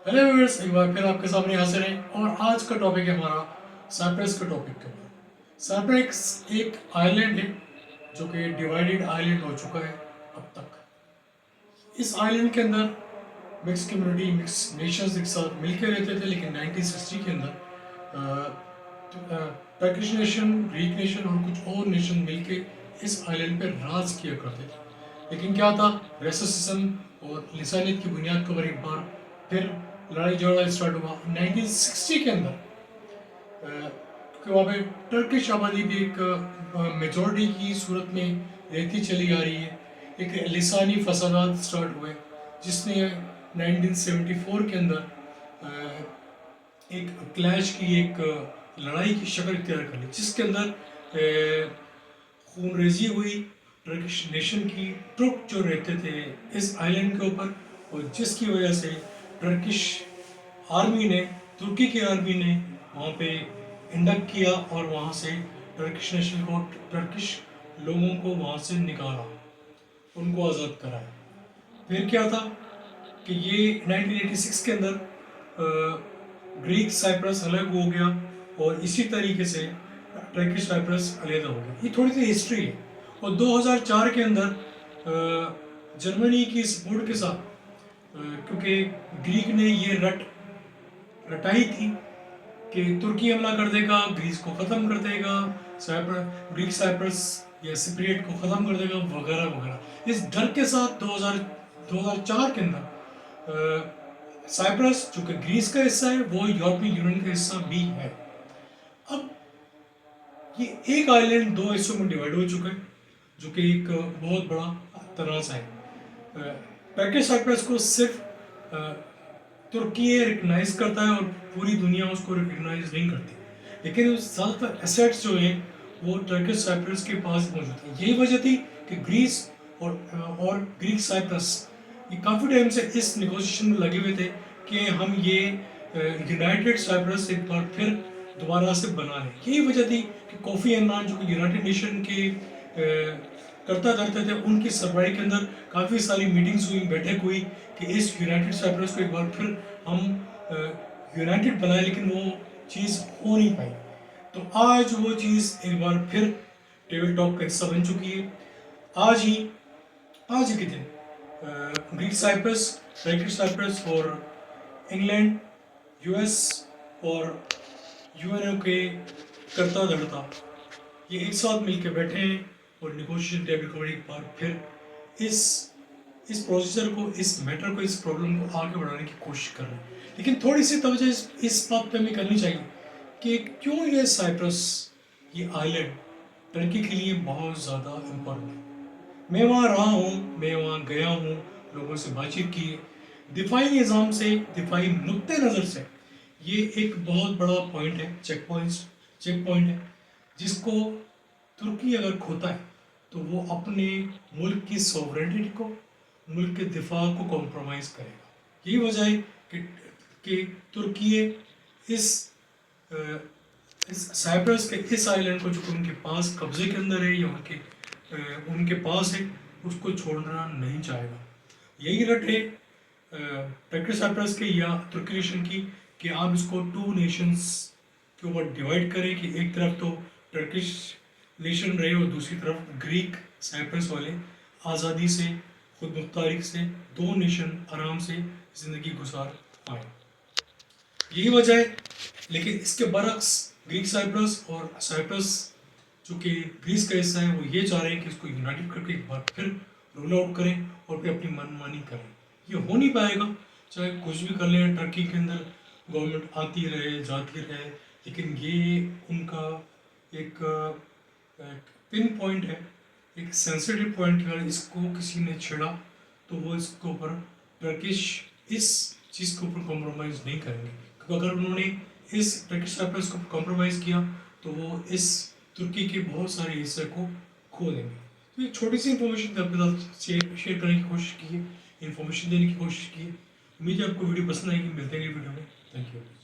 Hello viewers, एक बार फिर आपके सामने हाजिर हैं और आज का टॉपिक है हमारा साइप्रस के टॉपिक के ऊपर। साइप्रस एक आइलैंड है जो कि डिवाइडेड आइलैंड हो चुका है अब तक। इस आइलैंड के अंदर मिक्स कम्युनिटी, मिक्स नेशंस एक साथ मिलकर रहते थे, लेकिन 1960 के अंदर टर्किश नेशन, ग्रीक नेशन और कुछ और नेशन मिलके इस आइलैंड पे राज किया करते थे। लेकिन क्या था, रेसिज्म और लिसानियत की बुनियाद के ऊपर एक बार फिर लड़ाई झगड़ा स्टार्ट हुआ 1960 के अंदर। क्योंकि वहाँ पे टर्किश आबादी भी एक मेजॉरिटी की सूरत में रहती चली आ रही है। एक लिसानी फसादात स्टार्ट हुए जिसने 1974 के अंदर एक क्लैश की, एक लड़ाई की शक्ल इख्तियार कर ली, जिसके अंदर खून रेजी हुई। टर्किश नेशन की ट्रुप जो रहते थे इस आइलैंड के ऊपर, और जिसकी वजह से टर्किश आर्मी ने, तुर्की की आर्मी ने वहाँ पे इंडक्ट किया और वहाँ से टर्किश नेशन को, टर्किश लोगों को वहाँ से निकाला, उनको आज़ाद कराया। फिर क्या था कि ये 1986 के अंदर ग्रीक साइप्रस अलग हो गया और इसी तरीके से टर्किश साइप्रस अलग हो गया। ये थोड़ी सी हिस्ट्री है। और 2004 के अंदर जर्मनी की सपोर्ट के साथ, क्योंकि ग्रीक ने ये रटाई थी कि तुर्की हमला कर देगा, ग्रीस को ख़त्म कर देगा, ग्रीक साइप्रस या सिप्रियट को ख़त्म कर देगा, वगैरह वगैरह। इस डर के साथ 2004 के अंदर साइप्रस, जो कि ग्रीस का हिस्सा है, वो यूरोपीय यूनियन का हिस्सा भी है। अब ये एक आइलैंड दो हिस्सों में डिवाइड हो चुका है, जो कि एक बहुत बड़ा तनाज़ा है। टर्किश साइप्रस को सिर्फ तुर्की रिकग्नाइज करता है और पूरी दुनिया उसको रिकग्नाइज नहीं करती, लेकिन ज़्यादातर एसेट्स जो हैं वो टर्किश साइप्रस के पास मौजूद है। यही वजह थी कि ग्रीस और ग्रीक साइप्रस ये काफ़ी टाइम से इस नेगोशिएशन में लगे हुए थे कि हम ये यूनाइटेड साइप्रस एक बार फिर दोबारा से बना लें। यही वजह थी कि कोफी अन्नान, जो कि यूनाइटेड नेशन के करता धरते थे, उनकी सरबराही के अंदर काफ़ी सारी मीटिंग्स हुई, बैठक हुई कि इस यूनाइटेड साइप्रस को एक बार फिर हम यूनाइटेड बनाए, लेकिन वो चीज़ हो नहीं पाई। तो आज वो चीज़ एक बार फिर टेबल टॉप का हिस्सा बन चुकी है। आज ही के दिन ग्रीक साइप्रस, टर्किश साइप्रस और इंग्लैंड, यूएस और यूएनओ के करता धरता ये एक साथ मिलकर बैठे हैं और नेगोशिएशन टेबल को एक बार फिर इस प्रोसीजर को, इस मैटर को, इस प्रॉब्लम को आगे बढ़ाने की कोशिश कर रहे हैं। लेकिन थोड़ी सी तवज्जो इस बात पे हमें करनी चाहिए कि क्यों ये साइप्रस, ये आइलैंड टर्की के लिए बहुत ज़्यादा इम्पोर्टेंट है। मैं वहाँ रहा हूँ, मैं वहाँ गया हूँ, लोगों से बातचीत की है। दिफाई निज़ाम से, दिफाई नुक्ते नज़र से ये एक बहुत बड़ा पॉइंट है, चेक पॉइंट है, जिसको तुर्की अगर खोता है तो वो अपने मुल्क की सॉवरेनिटी को, मुल्क के दिफा को कॉम्प्रोमाइज़ करेगा। यही वजह है कि तुर्की इस साइप्रस के इस आइलैंड को, जो उनके पास कब्जे के अंदर है या उनके पास है, उसको छोड़ना नहीं चाहेगा। यही रट है टर्किश साइप्रस के या तुर्की नेशन की, कि आप इसको टू नेशंस के ऊपर डिवाइड करें, कि एक तरफ तो टर्किश नेशन रहे और दूसरी तरफ ग्रीक साइप्रस वाले आज़ादी से, खुद मुख्तारी से दो नेशन आराम से ज़िंदगी गुजार पाए। यही वजह है। लेकिन इसके बरक्स ग्रीक साइप्रस और साइप्रस, जो कि ग्रीस का हिस्सा है, वो ये चाह रहे हैं कि इसको यूनाइटेड करके एक बार फिर रूल आउट करें और फिर अपनी मनमानी करें। ये हो नहीं पाएगा, चाहे कुछ भी कर लें, टर्की के अंदर गवर्नमेंट आती रहे, जाती रहे, लेकिन ये उनका एक पिन पॉइंट है, एक सेंसिटिव पॉइंट है। अगर इसको किसी ने छेड़ा तो वो इसके ऊपर टर्किश इस चीज़ के ऊपर कॉम्प्रोमाइज़ नहीं करेंगे, क्योंकि अगर उन्होंने इस टर्किश साइप्रस को कॉम्प्रोमाइज़ किया तो वो इस तुर्की के बहुत सारे हिस्से को खो देंगे। तो एक छोटी सी इन्फॉर्मेशन आपके साथ शेयर करने की कोशिश की है, इन्फॉर्मेशन देने की कोशिश की है। उम्मीद है आपको वीडियो पसंद आएगी। मिलते हैं अगली वीडियो में। Thank you.